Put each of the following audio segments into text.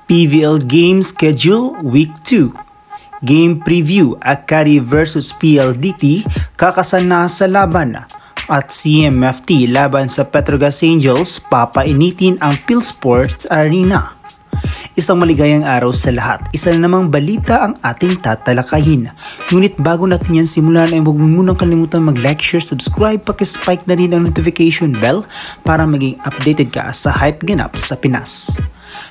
PVL Game Schedule Week 2. Game Preview, Akari vs PLDT, kakasana sa laban. At CMFT laban sa Petrogas Angels, papainitin ang PhilSports Arena. Isang maligayang araw sa lahat. Isa na namang balita ang ating tatalakayin. Ngunit bago natin yan simulan ay huwag mo munang kalimutan mag-like, share, subscribe, pakispike na rin ang notification bell para maging updated ka sa hype ganap sa Pinas.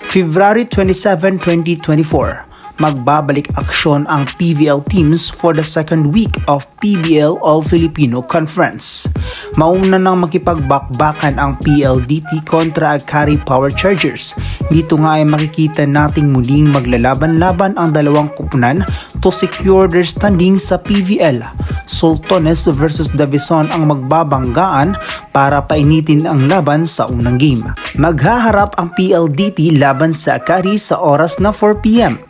February 27, 2024. Magbabalik aksyon ang PVL teams for the second week of PBL All-Filipino Conference. Mauna nang makipagbakbakan ang PLDT kontra Akari Power Chargers. Dito nga ay makikita nating muling maglalaban-laban ang dalawang kupunan to secure their standing sa PVL. Sultanes versus Davison ang magbabanggaan para painitin ang laban sa unang game. Maghaharap ang PLDT laban sa Akari sa oras na 4 PM.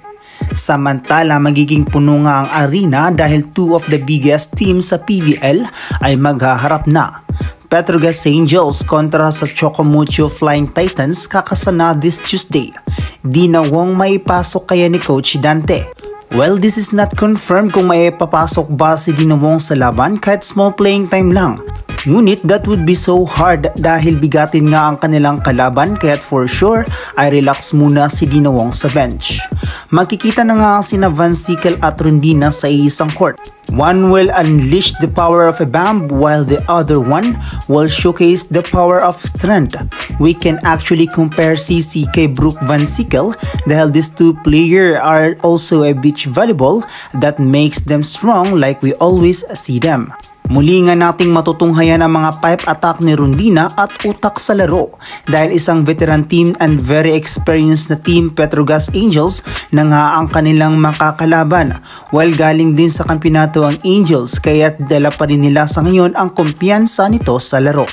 Samantala magiging puno nga ang arena dahil two of the biggest teams sa PVL ay maghaharap na. Petrogas Angels kontra sa Chocomucho Flying Titans kakasana this Tuesday. Di nawang maipasok kaya ni Coach Dante. Well, this is not confirmed kung maipapasok ba si Dinawong sa laban kahit small playing time lang. Ngunit that would be so hard dahil bigatin nga ang kanilang kalaban kaya't for sure ay relax muna si Dinawong sa bench. Makikita na nga sina Van Sickle at Rondina sa isang court. One will unleash the power of a bomb while the other one will showcase the power of strength. We can actually compare CC kay Brooke Van Sickle dahil these two players are also a beach volleyball that makes them strong like we always see them. Muli nga nating matutunghayan ang mga pipe attack ni Rondina at utak sa laro dahil isang veteran team and very experienced na team Petrogas Angels na nga ang kanilang makakalaban while galing din sa kampyonato ang Angels kaya't dala pa rin nila sa ngayon ang kumpiyansa nito sa laro.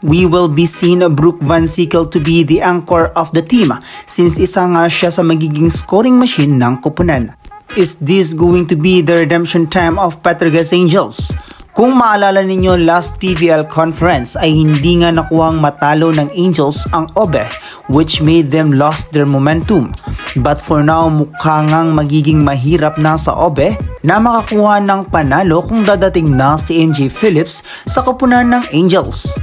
We will be seeing Brooke Van Sickle to be the anchor of the team since isa nga siya sa magiging scoring machine ng koponan. Is this going to be the redemption time of Petrogas Angels? Kung maalala ninyo last PVL conference ay hindi nga nakuhang matalo ng Angels ang OBE which made them lost their momentum. But for now mukha ngang magiging mahirap na sa OBE na makakuha ng panalo kung dadating na si MJ Phillips sa koponan ng Angels.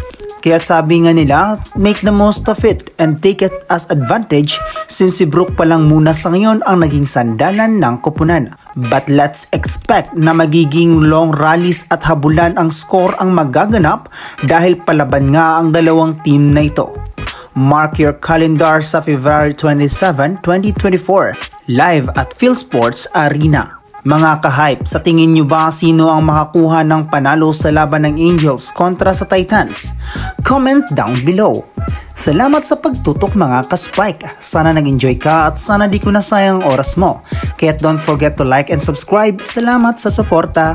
Kaya sabi nga nila, make the most of it and take it as advantage since si Brooke pa lang muna sa ngayon ang naging sandalan ng koponan. But let's expect na magiging long rallies at habulan ang score ang magaganap dahil palaban nga ang dalawang team na ito. Mark your calendar sa February 27, 2024, live at PhilSports Arena. Mga ka-hype, sa tingin nyo ba sino ang makakuha ng panalo sa laban ng Angels kontra sa Titans? Comment down below. Salamat sa pagtutok mga ka-spike. Sana nag-enjoy ka at sana di ko nasayang oras mo. Kaya don't forget to like and subscribe. Salamat sa suporta.